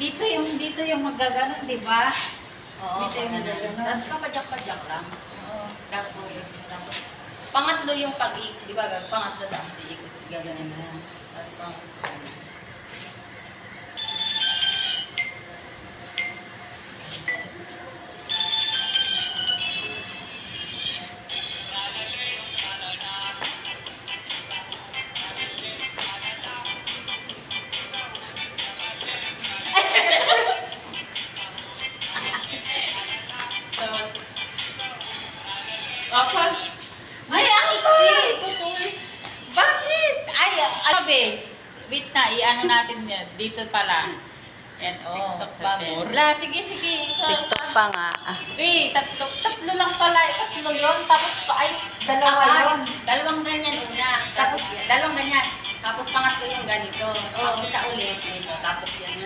Dito yung magaganon, di ba? Oo, Dito yung magaganon. tapos papadyak-padyak lang. Oo. Tapos, pangatlo yung pag-ikot, di ba? Pangatlo tapos iikot, gaganin na yan. Tapos pangatlo. Apa? Ay, ang putol! Bakit? Ay, alabe. Wait na, i-ano natin yan. Dito pala. Yan, oh. TikTok ba, amor? Sige. TikTok pa nga. Wait, tatlo lang pala. Tatlo yun. Tapos, ay, dalawa yun. Dalawang ganyan una. Tapos dalawang ganyan. Tapos pangatlo yung ganito. Tapos isa ulit ito. Tapos yan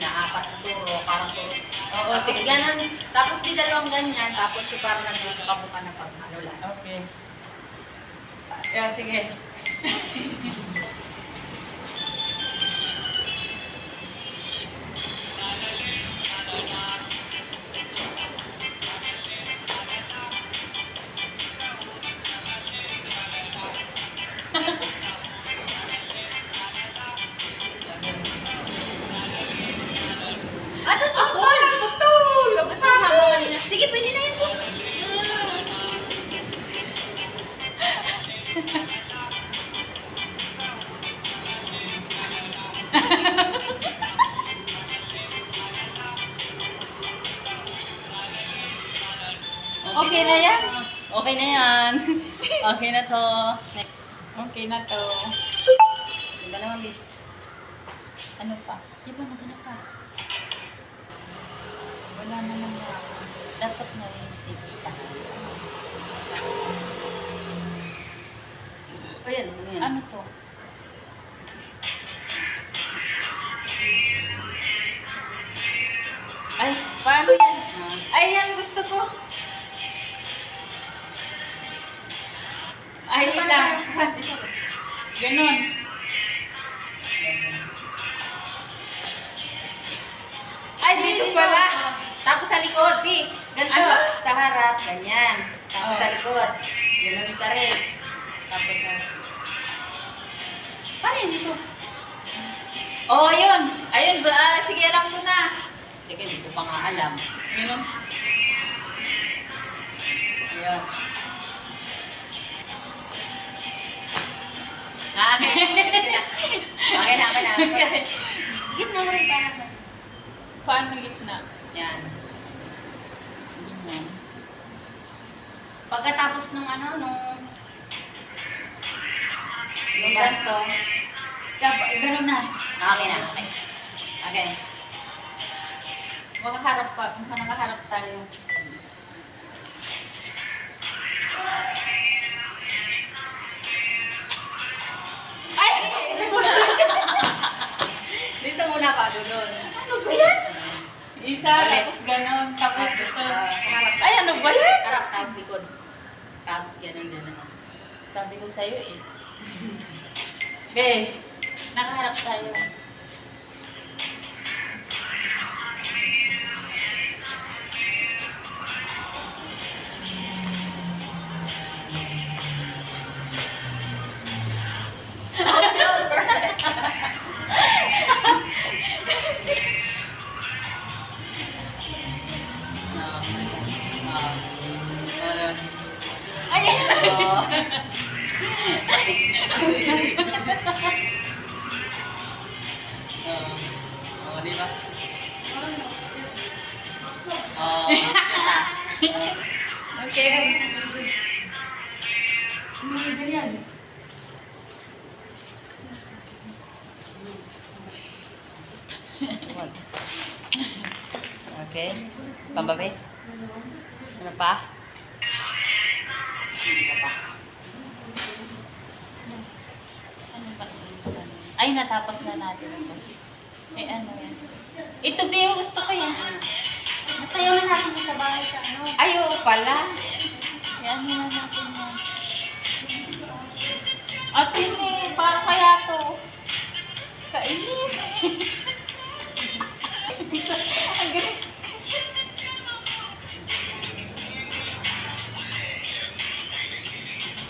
na apat na turo. Parang turo. Oo, Tapos sige. ganun. Tapos di dalawang ganyan. Tapos yung parang nagbuka-buka na pag last. Okay. Yeah, sige. Ano to? Putol! Haba kanina. Sige, pwede na yun. Okay na yan? Okay na yan. Okay na to. Next. Okay na to. Diba naman, babe? Ano pa? Di ba naganap pa? Wala naman na. Dapat na yung sigita. O yan, ano yan? Ano to? Ay, paano yan? Ay, yan gusto ko. Ay, Ano wait pa lang. na? Ganon. Ay, dito pala. Tapos sa likod, Bi. Ganito. Ano? Sa harap, ganyan. Tapos Oh. sa likod. Ganun ka rin. Tapos sa... Paano yun dito? Oh, ayun. Ayun, sige, alam ko na. Sige, hindi ko pa nga alam. Ganon. Ayan. Okay. Okay na. Gitna mo rin parang. Paano gitna? Yan. Ganyan. Pagkatapos nung nung ganito, Ganon na. okay na. Okay. Makaharap pa. Nakaharap tayo. Ay! Dito muna bago doon. Ano ba yan? Isa, Ulit. tapos ganon. Tapos Tapos ito. sa harap. Ay, ano ba yan? Harap, tapos likod. Tapos ganun. Sabi ko sa'yo eh. Okay. Nakaharap tayo. Ay! Di ba? Okay. Okay. Pambabi? Ano pa? Ano pa? Ano ba? Ay, natapos na natin ito. Ay, ano yan? Ito, Beo, gusto ko yan. Masayaw na natin yung sa bahay sa ano. Ay, oo pala. Yan na natin yan. At hindi, parang kaya to. Sa inis. Ang galing.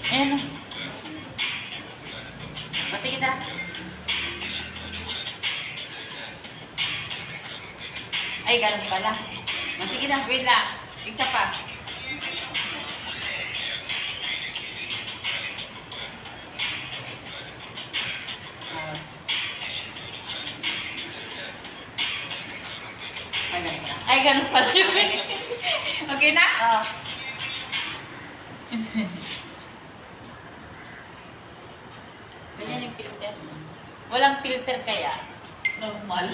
Ayan. Sige na. Ay, ganun pala. Sige na. Wait lang. Isa pa. Ay, ganun pala. Ay, ganun pala yun. Okay na? Oo. Ganyan yung filter. Walang filter kaya. Normal.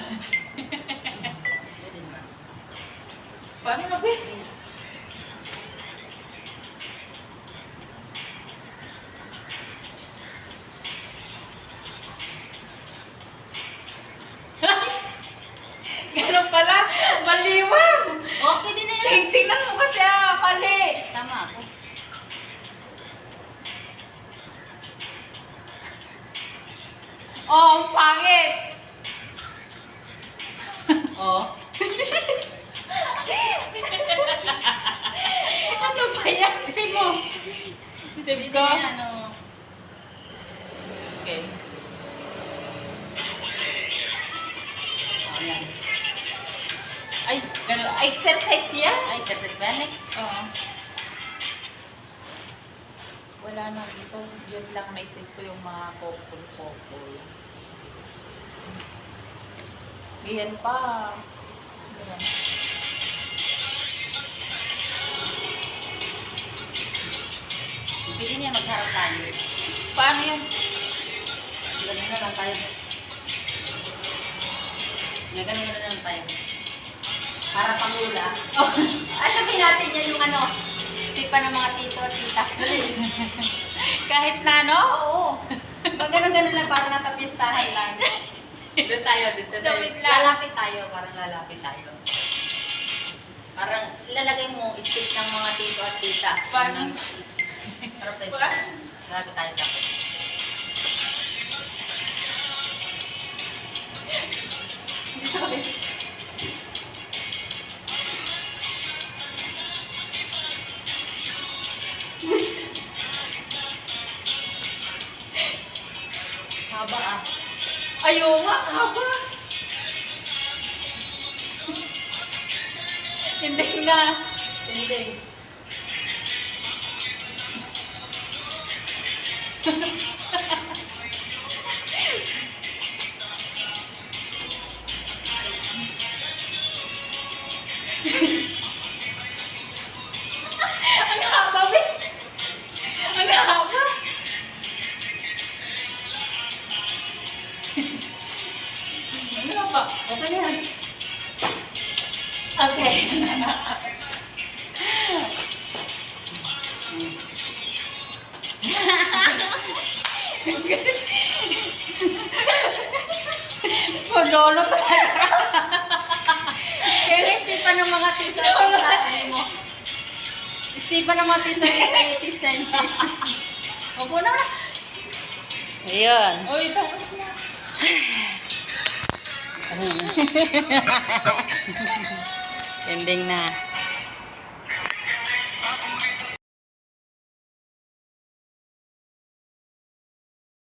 Pwede naman. Paano na ba? Ganun pala. Maliwan. Oh, pwede na yan. Tingnan mo kasi mali. Tama ako. Oh, ang pangit. Oh. Ano ba yan? Isip mo. Isip Pwede ko. na yan, oh. Okay. Oh, yan. Ay, gano'n. Exercise yan? Ay, exercise ba yan next? Oo. Wala na dito. Yun lang naisip ko yung mga popol-popol. Yan pa. Yan. Pwede niya magharap tayo. Paano yan? Ganun na lang tayo. Ganun na lang tayo. Para pangula. Oh. Ay, sabihin natin yan yung ano, stipa ng mga tito at tita. Kahit na, no? Oo. Pag ganun-ganun lang, parang nasa pistahan lang. Dito tayo, dito tayo. Sabit lang. Lalapit tayo, parang lalapit tayo. Parang ilalagay mo, stick ng mga tito at tita. Paano? Harap tayo. Paano? Lalapit tayo tapos. Haba ah. Ayaw nga, haba. Hindi na. Hindi. Ang haba, be. Ang haba. Ano ba? Okay na yan. Okay. Maglolo talaga. Kaya nga, stipa ng mga tito at tita. Ano mo? Stipa ng mga tito at tita, itis na itis. Opo na na. Ayun. Uy, tapos na. Ending na.